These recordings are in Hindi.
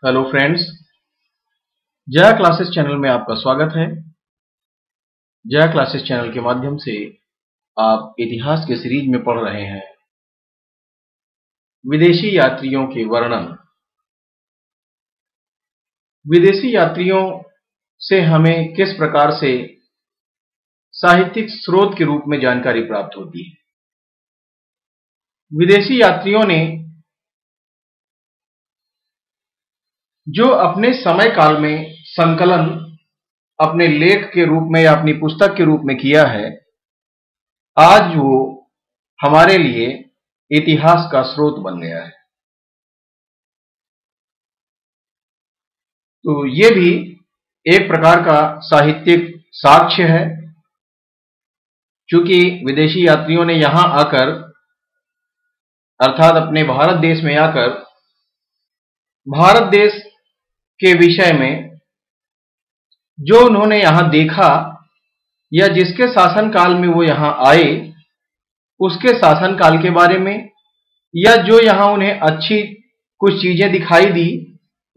Hello friends, Jaya classes channel में आपका स्वागत है। जया क्लासेस चैनल के माध्यम से आप इतिहास के सीरीज में पढ़ रहे हैं विदेशी यात्रियों के वर्णन। विदेशी यात्रियों से हमें किस प्रकार से साहित्यिक स्रोत के रूप में जानकारी प्राप्त होती है। विदेशी यात्रियों ने जो अपने समय काल में संकलन अपने लेख के रूप में या अपनी पुस्तक के रूप में किया है, आज वो हमारे लिए इतिहास का स्रोत बन गया है। तो ये भी एक प्रकार का साहित्यिक साक्ष्य है, क्योंकि विदेशी यात्रियों ने यहां आकर अर्थात अपने भारत देश में आकर भारत देश के विषय में जो उन्होंने यहां देखा या जिसके शासनकाल में वो यहां आए उसके शासनकाल के बारे में, या जो यहां उन्हें अच्छी कुछ चीजें दिखाई दी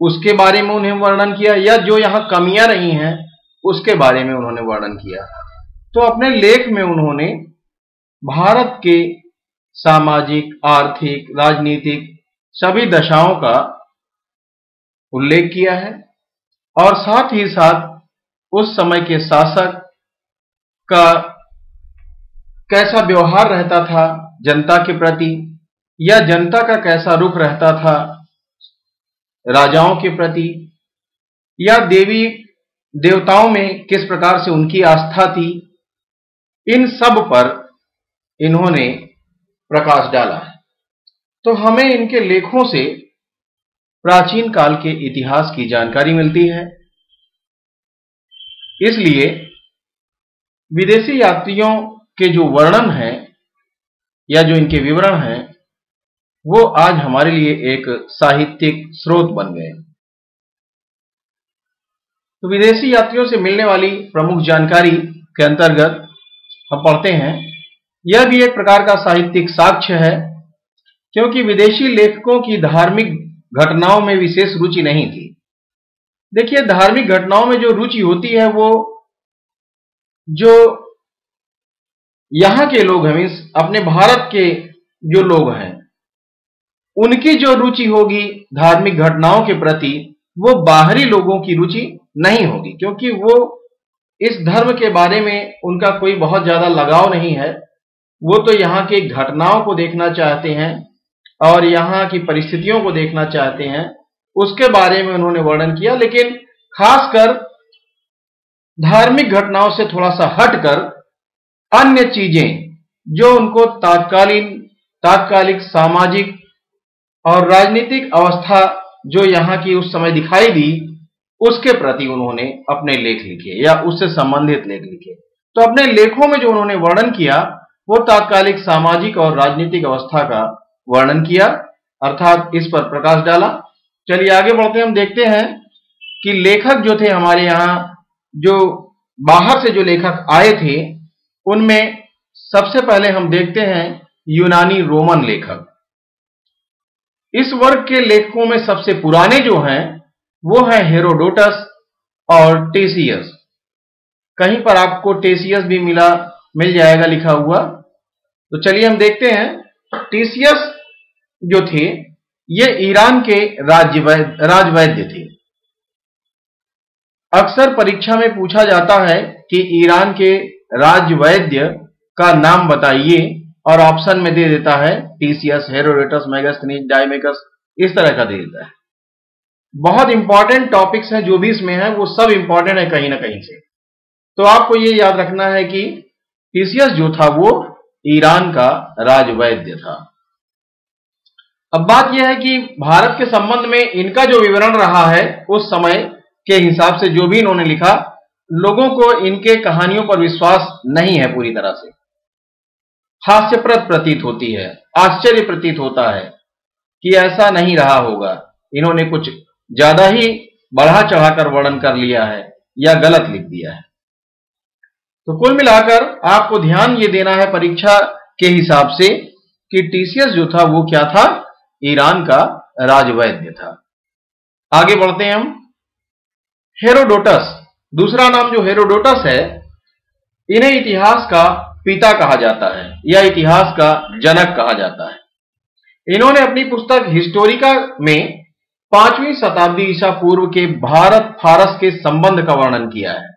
उसके बारे में उन्हें वर्णन किया, या जो यहां कमियां रही हैं उसके बारे में उन्होंने वर्णन किया। तो अपने लेख में उन्होंने भारत के सामाजिक, आर्थिक, राजनीतिक सभी दशाओं का उल्लेख किया है और साथ ही साथ उस समय के शासक का कैसा व्यवहार रहता था जनता के प्रति, या जनता का कैसा रुख रहता था राजाओं के प्रति, या देवी देवताओं में किस प्रकार से उनकी आस्था थी, इन सब पर इन्होंने प्रकाश डाला है। तो हमें इनके लेखों से प्राचीन काल के इतिहास की जानकारी मिलती है। इसलिए विदेशी यात्रियों के जो वर्णन हैं या जो इनके विवरण हैं वो आज हमारे लिए एक साहित्यिक स्रोत बन गए। तो विदेशी यात्रियों से मिलने वाली प्रमुख जानकारी के अंतर्गत हम पढ़ते हैं, यह भी एक प्रकार का साहित्यिक साक्ष्य है, क्योंकि विदेशी लेखकों की धार्मिक घटनाओं में विशेष रुचि नहीं थी। देखिए, धार्मिक घटनाओं में जो रुचि होती है वो जो यहां के लोग हैं, अपने भारत के जो लोग हैं, उनकी जो रुचि होगी धार्मिक घटनाओं के प्रति, वो बाहरी लोगों की रुचि नहीं होगी, क्योंकि वो इस धर्म के बारे में उनका कोई बहुत ज्यादा लगाव नहीं है। वो तो यहाँ की घटनाओं को देखना चाहते हैं और यहाँ की परिस्थितियों को देखना चाहते हैं, उसके बारे में उन्होंने वर्णन किया। लेकिन खासकर धार्मिक घटनाओं से थोड़ा सा हटकर अन्य चीजें जो उनको तात्कालिक सामाजिक और राजनीतिक अवस्था जो यहाँ की उस समय दिखाई दी, उसके प्रति उन्होंने अपने लेख लिखे या उससे संबंधित लेख लिखे। तो अपने लेखों में जो उन्होंने वर्णन किया वो तात्कालिक सामाजिक और राजनीतिक अवस्था का वर्णन किया, अर्थात इस पर प्रकाश डाला। चलिए आगे बढ़ते हैं। हम देखते हैं कि लेखक जो थे हमारे यहाँ, जो बाहर से जो लेखक आए थे, उनमें सबसे पहले हम देखते हैं यूनानी रोमन लेखक। इस वर्ग के लेखकों में सबसे पुराने जो हैं वो हैं हेरोडोटस और टेसियस। कहीं पर आपको टेसियस भी मिल जाएगा लिखा हुआ। तो चलिए हम देखते हैं। टेसियस जो थे ये ईरान के राजवैद्य थे। अक्सर परीक्षा में पूछा जाता है कि ईरान के राजवैद्य का नाम बताइए, और ऑप्शन में दे देता है टेसियस, हेरोडोटस, मेगास्थनीज, डायमेकस, इस तरह का दे देता है। बहुत इंपॉर्टेंट टॉपिक्स हैं जो भी इसमें है, वो सब इंपॉर्टेंट है कहीं ना कहीं से। तो आपको ये याद रखना है कि टेसियस जो था वो ईरान का राजवैद्य था। अब बात यह है कि भारत के संबंध में इनका जो विवरण रहा है उस समय के हिसाब से जो भी इन्होंने लिखा, लोगों को इनके कहानियों पर विश्वास नहीं है पूरी तरह से। हास्यप्रद प्रतीत होती है, आश्चर्य प्रतीत होता है कि ऐसा नहीं रहा होगा, इन्होंने कुछ ज्यादा ही बढ़ा चढ़ाकर वर्णन कर लिया है या गलत लिख दिया है। तो कुल मिलाकर आपको ध्यान ये देना है परीक्षा के हिसाब से कि टेसियस जो था वो क्या था, ईरान का राजवैद्य था। आगे बढ़ते हैं हम। हेरोडोटस, दूसरा नाम जो हेरोडोटस है, इन्हें इतिहास का पिता कहा जाता है या इतिहास का जनक कहा जाता है। इन्होंने अपनी पुस्तक हिस्टोरिका में 5वीं शताब्दी ईसा पूर्व के भारत फारस के संबंध का वर्णन किया है।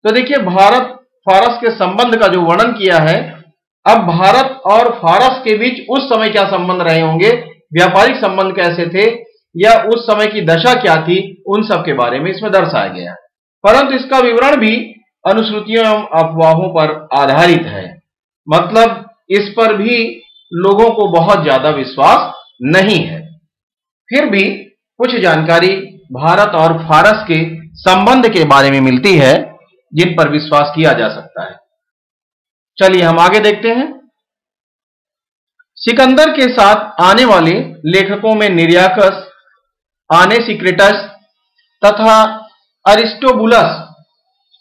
तो देखिए, भारत फारस के संबंध का जो वर्णन किया है, अब भारत और फारस के बीच उस समय क्या संबंध रहे होंगे, व्यापारिक संबंध कैसे थे, या उस समय की दशा क्या थी, उन सब के बारे में इसमें दर्शाया गया है। परंतु इसका विवरण भी अनुश्रुतियों एवं अफवाहों पर आधारित है, मतलब इस पर भी लोगों को बहुत ज्यादा विश्वास नहीं है। फिर भी कुछ जानकारी भारत और फारस के संबंध के बारे में मिलती है जिन पर विश्वास किया जा सकता है। चलिए हम आगे देखते हैं। सिकंदर के साथ आने वाले लेखकों में निरियाकस, आनेसिक्रिटस तथा अरिस्टोबुलस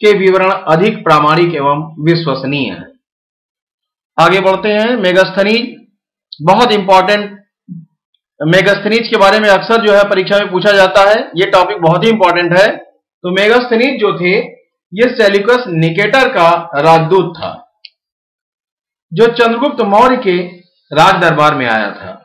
के विवरण अधिक प्रामाणिक एवं विश्वसनीय हैं। आगे बढ़ते हैं। मेगास्थनीज, बहुत इंपॉर्टेंट। मेगास्थनीज के बारे में अक्सर जो है परीक्षा में पूछा जाता है, यह टॉपिक बहुत ही इंपॉर्टेंट है। तो मेगास्थनीज जो थे, यह सेल्यूकस निकेटर का राजदूत था, जो चंद्रगुप्त मौर्य के राज दरबार में आया था।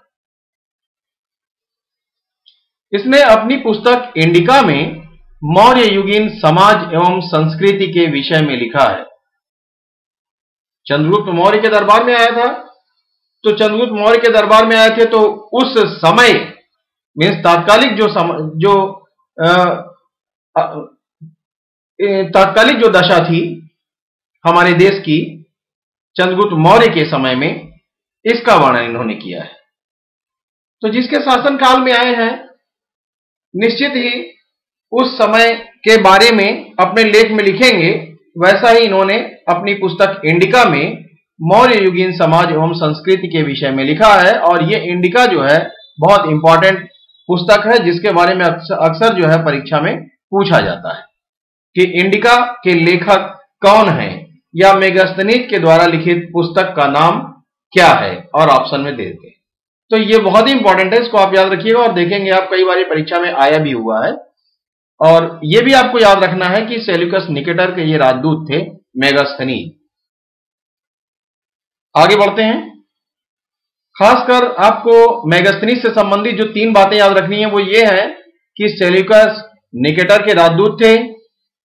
इसने अपनी पुस्तक इंडिका में मौर्य युगीन समाज एवं संस्कृति के विषय में लिखा है। चंद्रगुप्त मौर्य के दरबार में आया था, तो चंद्रगुप्त मौर्य के दरबार में आए थे, तो उस समय मीन्स तात्कालिक जो दशा थी हमारे देश की चंद्रगुप्त मौर्य के समय में, इसका वर्णन इन्होंने किया है। तो जिसके शासन काल में आए हैं, निश्चित ही उस समय के बारे में अपने लेख में लिखेंगे। वैसा ही इन्होंने अपनी पुस्तक इंडिका में मौर्य युगीन समाज एवं संस्कृति के विषय में लिखा है। और ये इंडिका जो है बहुत इंपॉर्टेंट पुस्तक है, जिसके बारे में अक्सर जो है परीक्षा में पूछा जाता है कि इंडिका के लेखक कौन हैं, या मेगास्थनीज के द्वारा लिखित पुस्तक का नाम क्या है, और ऑप्शन में दे देते हैं। तो ये बहुत ही इंपॉर्टेंट है, इसको आप याद रखिएगा और देखेंगे आप, कई बार परीक्षा में आया भी हुआ है। और ये भी आपको याद रखना है कि सेल्यूकस निकेटर के ये राजदूत थे मेगास्थनीज। आगे बढ़ते हैं। खासकर आपको मेगास्थनीज से संबंधित जो 3 बातें याद रखनी है वो ये है कि सेल्यूकस निकेटर के राजदूत थे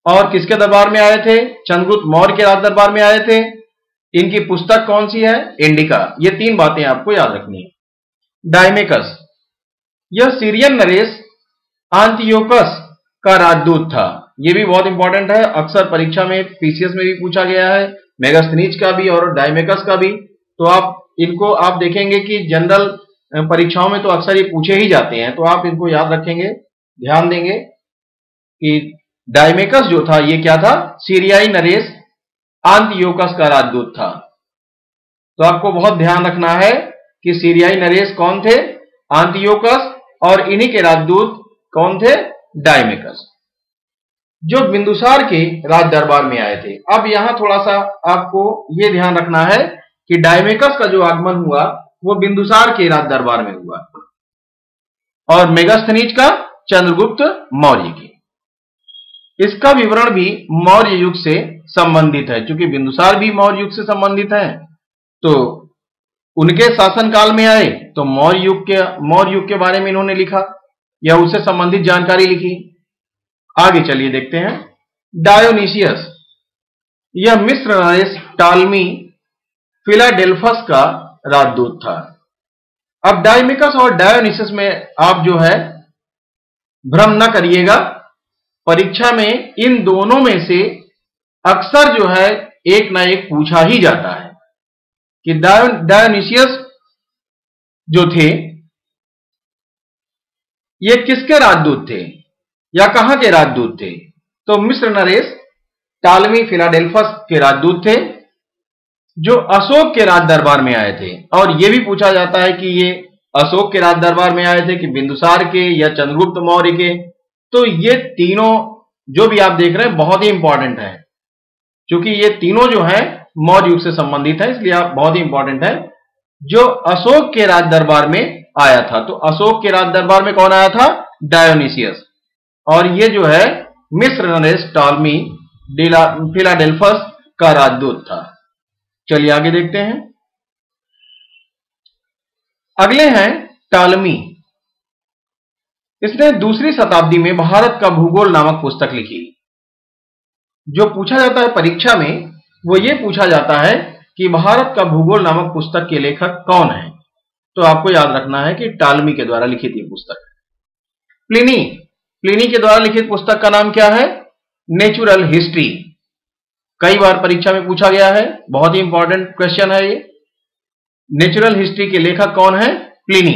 और किसके दरबार में आए थे, चंद्रगुप्त मौर्य के राज दरबार में आए थे। इनकी पुस्तक कौन सी है, इंडिका। ये 3 बातें आपको याद रखनी है। डायमेकस, यह सीरियन नरेश आंतियोकस का राजदूत था। यह भी बहुत इंपॉर्टेंट है, अक्सर परीक्षा में पीसीएस में भी पूछा गया है, मेगास्थनीज का भी और डायमेकस का भी। तो इनको आप देखेंगे कि जनरल परीक्षाओं में तो अक्सर ये पूछे ही जाते हैं, तो आप इनको याद रखेंगे, ध्यान देंगे कि डायमेकस जो था ये क्या था, सीरियाई नरेश आंतियोकस का राजदूत था। तो आपको बहुत ध्यान रखना है कि सीरियाई नरेश कौन थे, आंतियोकस, और इन्हीं के राजदूत कौन थे, डायमेकस, जो बिंदुसार के राज दरबार में आए थे। अब यहां थोड़ा सा आपको यह ध्यान रखना है कि डायमेकस का जो आगमन हुआ वो बिंदुसार के राज दरबार में हुआ और मेगास्थनीज का चंद्रगुप्त मौर्य के। इसका विवरण भी मौर्य युग से संबंधित है, क्योंकि बिंदुसार भी मौर्य युग से संबंधित है, तो उनके शासन काल में आए तो मौर्य युग के बारे में इन्होंने लिखा या उससे संबंधित जानकारी लिखी। आगे चलिए देखते हैं। डायोनिसियस, यह मिस्र नरेश टालमी फिलाडेल्फस का राजदूत था। अब डायमेकस और डायोनिसियस में आप जो है भ्रम न करिएगा, परीक्षा में इन दोनों में से अक्सर जो है एक ना एक पूछा ही जाता है कि डायोनिसियस जो थे ये किसके राजदूत थे या कहां के राजदूत थे। तो मिस्र नरेश टालमी फिलाडेल्फस के राजदूत थे, जो अशोक के राज दरबार में आए थे। और यह भी पूछा जाता है कि ये अशोक के राज दरबार में आए थे कि बिंदुसार के या चंद्रगुप्त मौर्य के। तो ये तीनों जो भी आप देख रहे हैं बहुत ही इंपॉर्टेंट है, क्योंकि ये तीनों जो हैं मौर्य युग से संबंधित है, इसलिए आप बहुत ही इंपॉर्टेंट है। जो अशोक के राज दरबार में आया था, तो अशोक के राज दरबार में कौन आया था, डायोनिसियस। और ये जो है मिस्र नरेश टॉलमी फिलाडेल्फस का राजदूत था। चलिए आगे देखते हैं। अगले हैं टॉलमी। इसने दूसरी शताब्दी में भारत का भूगोल नामक पुस्तक लिखी। जो पूछा जाता है परीक्षा में वो ये पूछा जाता है कि भारत का भूगोल नामक पुस्तक के लेखक कौन है, तो आपको याद रखना है कि टॉलमी के द्वारा लिखित ये पुस्तक। प्लिनी के द्वारा लिखित पुस्तक का नाम क्या है? Natural history. कई बार परीक्षा में पूछा गया है, बहुत ही इंपॉर्टेंट क्वेश्चन है ये। नेचुरल हिस्ट्री के लेखक कौन है? प्लिनी।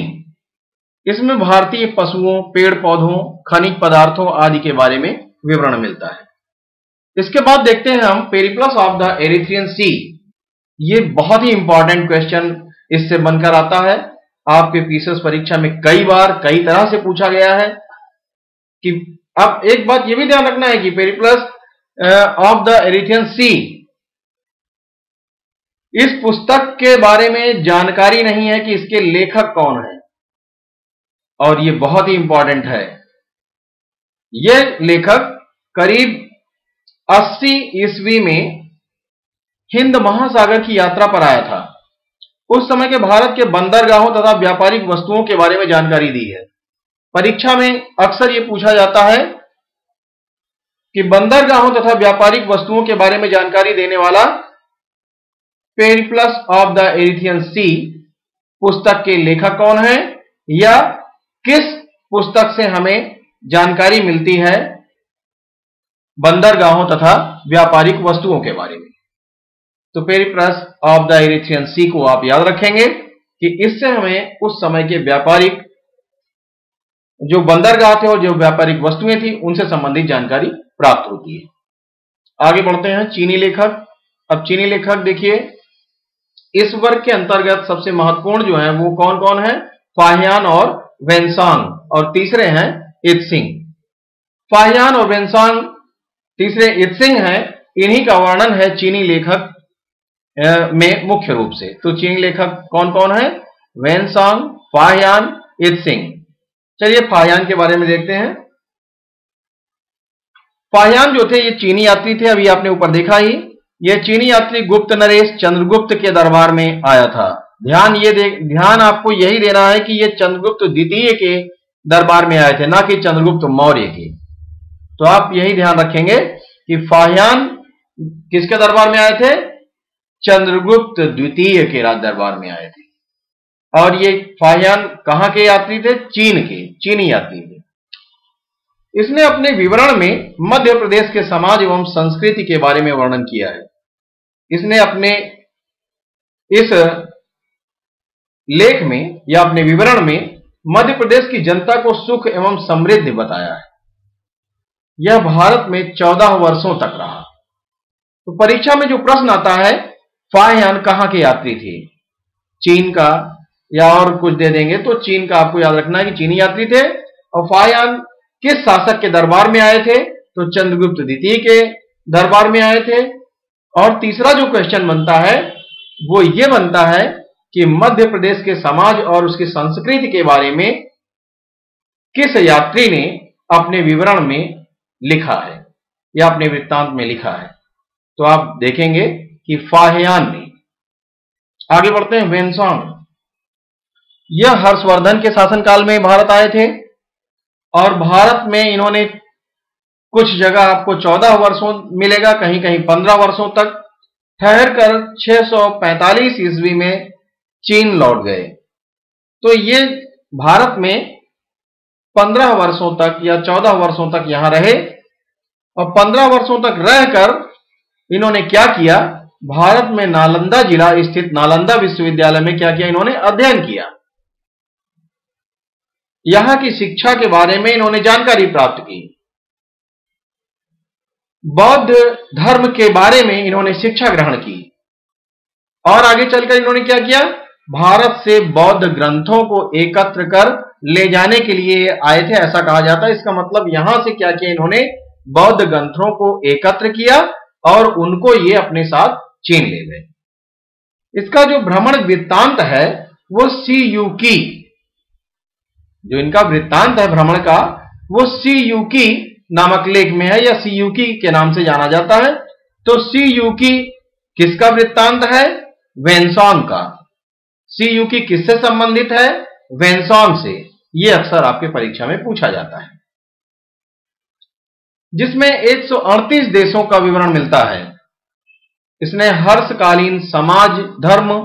इसमें भारतीय पशुओं, पेड़ पौधों, खनिज पदार्थों आदि के बारे में विवरण मिलता है। इसके बाद देखते हैं हम पेरिप्लस ऑफ द एरिथ्रियन सी। ये बहुत ही इंपॉर्टेंट क्वेश्चन इससे बनकर आता है। आपके पीसीएस परीक्षा में कई बार कई तरह से पूछा गया है कि अब एक बात यह भी ध्यान रखना है कि पेरिप्लस ऑफ द एरिथ्रियन सी, इस पुस्तक के बारे में जानकारी नहीं है कि इसके लेखक कौन है, और यह बहुत ही इंपॉर्टेंट है। यह लेखक करीब 80 ईस्वी में हिंद महासागर की यात्रा पर आया था। उस समय के भारत के बंदरगाहों तथा व्यापारिक वस्तुओं के बारे में जानकारी दी है। परीक्षा में अक्सर यह पूछा जाता है कि बंदरगाहों तथा व्यापारिक वस्तुओं के बारे में जानकारी देने वाला पेरिप्लस ऑफ द एरिथ्रियन सी पुस्तक के लेखक कौन है, या किस पुस्तक से हमें जानकारी मिलती है बंदरगाहों तथा व्यापारिक वस्तुओं के बारे में। तो पेरिप्लस ऑफ द एरिथ्रियन सी को आप याद रखेंगे कि इससे हमें उस समय के व्यापारिक जो बंदरगाह थे और जो व्यापारिक वस्तुएं थी उनसे संबंधित जानकारी प्राप्त होती है। आगे बढ़ते हैं चीनी लेखक। अब चीनी लेखक देखिए, इस वर्ग के अंतर्गत सबसे महत्वपूर्ण जो है वो कौन कौन है? फाहियान और वेन्सांग, और तीसरे हैं इत्सिंग। फाहियान और वेन्सांग तीसरे इत्सिंग हैं। इन्हीं का वर्णन है चीनी लेखक में मुख्य रूप से। तो चीनी लेखक कौन कौन है? वेन्सांग, फाहियान, इत्सिंग। चलिए फाहियान के बारे में देखते हैं। फाहियान जो थे ये चीनी यात्री थे, अभी आपने ऊपर देखा ही। ये चीनी यात्री गुप्त नरेश चंद्रगुप्त के दरबार में आया था। ध्यान आपको यही देना है कि ये चंद्रगुप्त द्वितीय के दरबार में आए थे, ना कि चंद्रगुप्त मौर्य के। तो आप यही ध्यान रखेंगे कि फाहियान किसके दरबार में आए थे? चंद्रगुप्त द्वितीय के दरबार में आए थे। और ये फाहियान कहां के यात्री थे? चीन के, चीनी यात्री थे। इसने अपने विवरण में मध्य प्रदेश के समाज एवं संस्कृति के बारे में वर्णन किया है। इसने अपने इस लेख में या अपने विवरण में मध्य प्रदेश की जनता को सुख एवं समृद्धि बताया है। यह भारत में 14 वर्षों तक रहा। तो परीक्षा में जो प्रश्न आता है, फाहियान कहां के यात्री थे? चीन का, या और कुछ दे देंगे तो चीन का आपको याद रखना है कि चीनी यात्री थे। और फाहियान किस शासक के दरबार में आए थे? तो चंद्रगुप्त द्वितीय के दरबार में आए थे। और तीसरा जो क्वेश्चन बनता है वो ये बनता है कि मध्य प्रदेश के समाज और उसकी संस्कृति के बारे में किस यात्री ने अपने विवरण में लिखा है या अपने वृत्तांत में लिखा है? तो आप देखेंगे कि फाहियान ने। आगे बढ़ते हैं वेन्सांग। यह हर्षवर्धन के शासनकाल में भारत आए थे और भारत में इन्होंने कुछ जगह आपको 14 वर्षों मिलेगा, कहीं कहीं 15 वर्षों तक ठहर कर 645 ईस्वी में चीन लौट गए। तो ये भारत में 15 वर्षों तक या 14 वर्षों तक यहां रहे, और 15 वर्षों तक रहकर इन्होंने क्या किया? भारत में नालंदा जिला स्थित नालंदा विश्वविद्यालय में क्या किया? इन्होंने अध्ययन किया। यहां की शिक्षा के बारे में इन्होंने जानकारी प्राप्त की। बौद्ध धर्म के बारे में इन्होंने शिक्षा ग्रहण की। और आगे चलकर इन्होंने क्या किया? भारत से बौद्ध ग्रंथों को एकत्र कर ले जाने के लिए आए थे, ऐसा कहा जाता है। इसका मतलब यहां से क्या किया? इन्होंने बौद्ध ग्रंथों को एकत्र किया और उनको ये अपने साथ चीन ले गए। इसका जो भ्रमण वृत्तांत है वो सीयूकी, जो इनका वृत्तांत है भ्रमण का, वो सीयूकी नामक लेख में है, या सीयूकी के नाम से जाना जाता है। तो सीयूकी किसका वृत्तांत है? वेन्सॉन का। सीयूकी किससे संबंधित है? वेन्सॉन से। यह अक्सर आपके परीक्षा में पूछा जाता है, जिसमें 138 देशों का विवरण मिलता है। इसने हर्षकालीन समाज, धर्म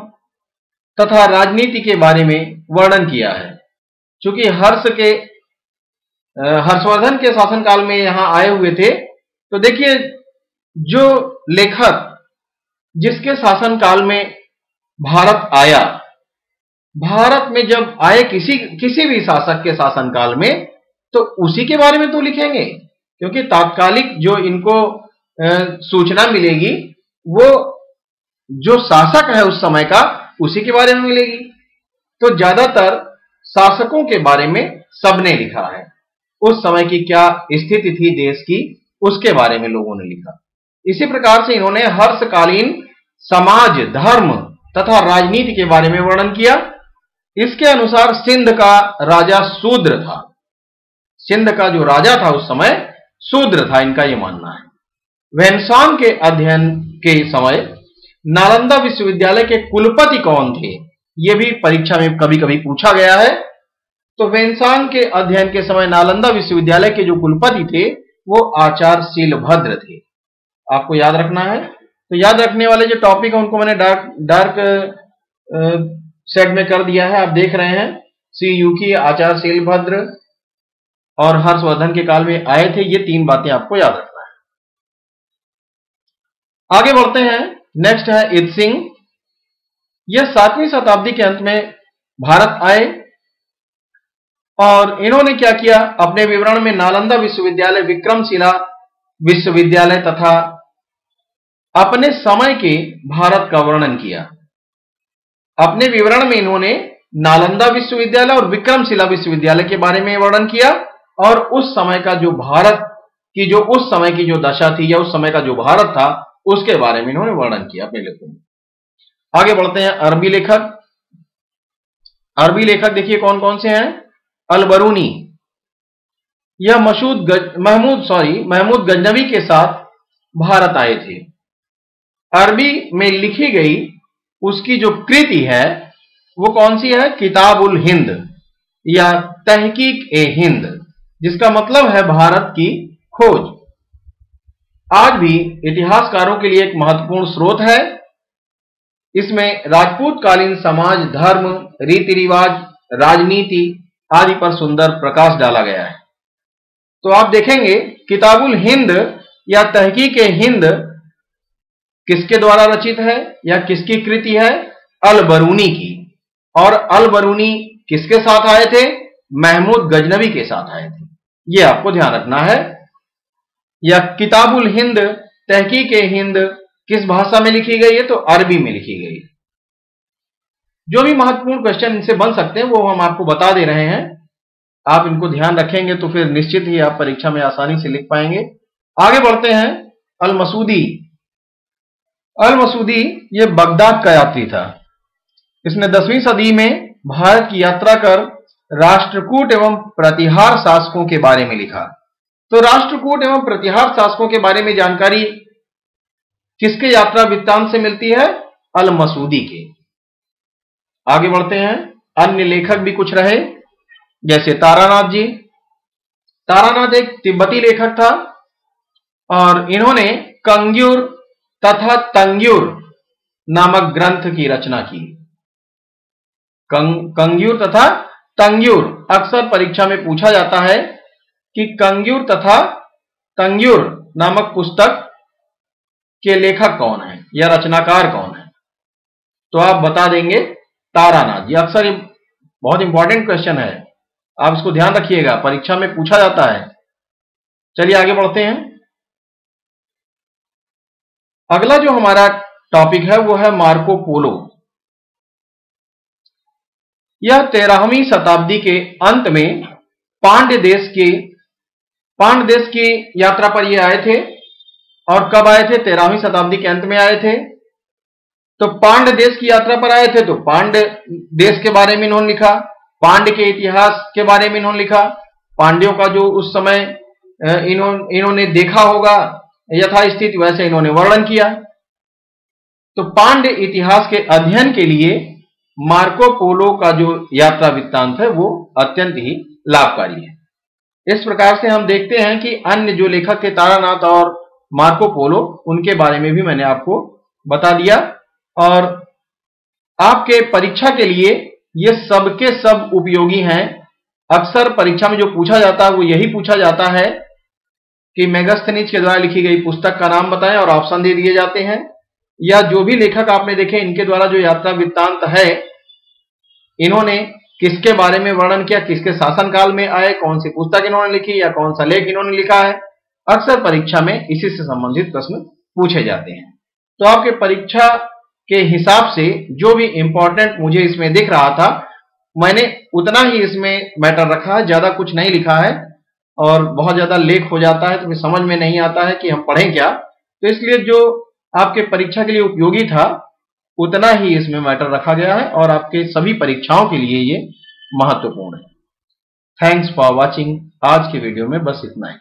तथा राजनीति के बारे में वर्णन किया है। चूंकि हर्षवर्धन के शासनकाल में यहां आए हुए थे, तो देखिए जो लेखक जिसके शासनकाल में भारत आया, भारत में जब आए किसी भी शासक के शासनकाल में, तो उसी के बारे में तो लिखेंगे, क्योंकि तात्कालिक जो इनको सूचना मिलेगी वो जो शासक है उस समय का, उसी के बारे में मिलेगी। तो ज्यादातर शासकों के बारे में सबने लिखा है। उस समय की क्या स्थिति थी देश की, उसके बारे में लोगों ने लिखा। इसी प्रकार से इन्होंने हर्षकालीन समाज, धर्म तथा राजनीति के बारे में वर्णन किया। इसके अनुसार सिंध का राजा शूद्र था। सिंध का जो राजा था उस समय शूद्र था, इनका यह मानना है। वेन्सॉन के अध्ययन के समय नालंदा विश्वविद्यालय के कुलपति कौन थे, यह भी परीक्षा में कभी कभी पूछा गया है। तो वेन्सॉन के अध्ययन के समय नालंदा विश्वविद्यालय के जो कुलपति थे वो आचार्य शीलभद्र थे। आपको याद रखना है। तो याद रखने वाले जो टॉपिक है उनको मैंने डार्क सेट में कर दिया है, आप देख रहे हैं। सीयूकी, आचार्य शीलभद्र और हर्षवर्धन के काल में आए थे, ये 3 बातें आपको याद रखना है। आगे बढ़ते हैं। नेक्स्ट है इत्सिंग। यह 7वीं शताब्दी के अंत में भारत आए और इन्होंने क्या किया, अपने विवरण में नालंदा विश्वविद्यालय, विक्रमशिला विश्वविद्यालय तथा अपने समय के भारत का वर्णन किया। अपने विवरण में इन्होंने नालंदा विश्वविद्यालय और विक्रमशिला विश्वविद्यालय के बारे में वर्णन किया और उस समय का जो भारत की जो उस समय की जो दशा थी या उस समय का जो भारत था उसके बारे में इन्होंने वर्णन किया अपने लेखों में। आगे बढ़ते हैं। अरबी लेखक। अरबी लेखक देखिए कौन कौन से हैं। अल-बरूनी, यह महमूद गजनवी के साथ भारत आए थे। अरबी में लिखी गई उसकी जो कृति है वो कौन सी है? किताबुल हिंद या तहकीक-ए-हिंद, जिसका मतलब है भारत की खोज। आज भी इतिहासकारों के लिए एक महत्वपूर्ण स्रोत है। इसमें राजपूत कालीन समाज, धर्म, रीति रिवाज, राजनीति आदि पर सुंदर प्रकाश डाला गया है। तो आप देखेंगे किताबुल हिंद या तहकीक-ए-हिंद किसके द्वारा रचित है या किसकी कृति है? अल-बरूनी की। और अल-बरूनी किसके साथ आए थे? महमूद गजनवी के साथ आए थे। यह आपको ध्यान रखना है। या किताबुल हिंद, तहकीक-ए-हिंद किस भाषा में लिखी गई है? तो अरबी में लिखी गई। जो भी महत्वपूर्ण क्वेश्चन इनसे बन सकते हैं वो हम आपको बता दे रहे हैं। आप इनको ध्यान रखेंगे तो फिर निश्चित ही आप परीक्षा में आसानी से लिख पाएंगे। आगे बढ़ते हैं। अल-मसूदी। अल-मसूदी ये बगदाद का यात्री था। इसने 10वीं सदी में भारत की यात्रा कर राष्ट्रकूट एवं प्रतिहार शासकों के बारे में लिखा। तो राष्ट्रकूट एवं प्रतिहार शासकों के बारे में जानकारी किसके यात्रा वृत्तांत से मिलती है? अल-मसूदी के। आगे बढ़ते हैं। अन्य लेखक भी कुछ रहे, जैसे तारानाथ जी। तारानाथ एक तिब्बती लेखक था और इन्होंने कंग्यूर तथा तंग्यूर नामक ग्रंथ की रचना की। कंग्यूर तथा तंग्यूर अक्सर परीक्षा में पूछा जाता है कि कंग्यूर तथा तंग्यूर नामक पुस्तक के लेखक कौन है या रचनाकार कौन है? तो आप बता देंगे तारानाथ। ये अक्सर बहुत इंपॉर्टेंट क्वेश्चन है, आप इसको ध्यान रखिएगा, परीक्षा में पूछा जाता है। चलिए आगे बढ़ते हैं। अगला जो हमारा टॉपिक है वो है मार्को पोलो। यह 13वीं शताब्दी के अंत में पांड्य देश की यात्रा पर ये आए थे। और कब आए थे? 13वीं शताब्दी के अंत में आए थे। तो पांड्य देश की यात्रा पर आए थे तो पांड्य देश के बारे में इन्होंने लिखा, पांड्य के इतिहास के बारे में इन्होंने लिखा। पांड्यों का जो उस समय इन्होंने देखा होगा यथास्थित, वैसे इन्होंने वर्णन किया। तो पांड्य इतिहास के अध्ययन के लिए मार्को पोलो का जो यात्रा वृत्तांत है वो अत्यंत ही लाभकारी है। इस प्रकार से हम देखते हैं कि अन्य जो लेखक थे तारानाथ और मार्को पोलो, उनके बारे में भी मैंने आपको बता दिया। और आपके परीक्षा के लिए ये सबके सब उपयोगी हैं। अक्सर परीक्षा में जो पूछा जाता है वो यही पूछा जाता है कि मेगास्थनीज के द्वारा लिखी गई पुस्तक का नाम बताएं, और ऑप्शन दे दिए जाते हैं। या जो भी लेखक आपने देखे इनके द्वारा जो यात्रा वृत्तांत है, इन्होंने किसके बारे में वर्णन किया, किसके शासनकाल में आए, कौन सी पुस्तक इन्होंने लिखी या कौन सा लेख इन्होंने लिखा है। अक्सर परीक्षा में इसी से संबंधित प्रश्न पूछे जाते हैं। तो आपके परीक्षा के हिसाब से जो भी इंपॉर्टेंट मुझे इसमें दिख रहा था, मैंने उतना ही इसमें मैटर रखा है, ज्यादा कुछ नहीं लिखा है। और बहुत ज्यादा लेख हो जाता है तो फिर समझ में नहीं आता है कि हम पढ़ें क्या। तो इसलिए जो आपके परीक्षा के लिए उपयोगी था उतना ही इसमें मैटर रखा गया है, और आपके सभी परीक्षाओं के लिए ये महत्वपूर्ण है। Thanks for watching. आज की वीडियो में बस इतना ही।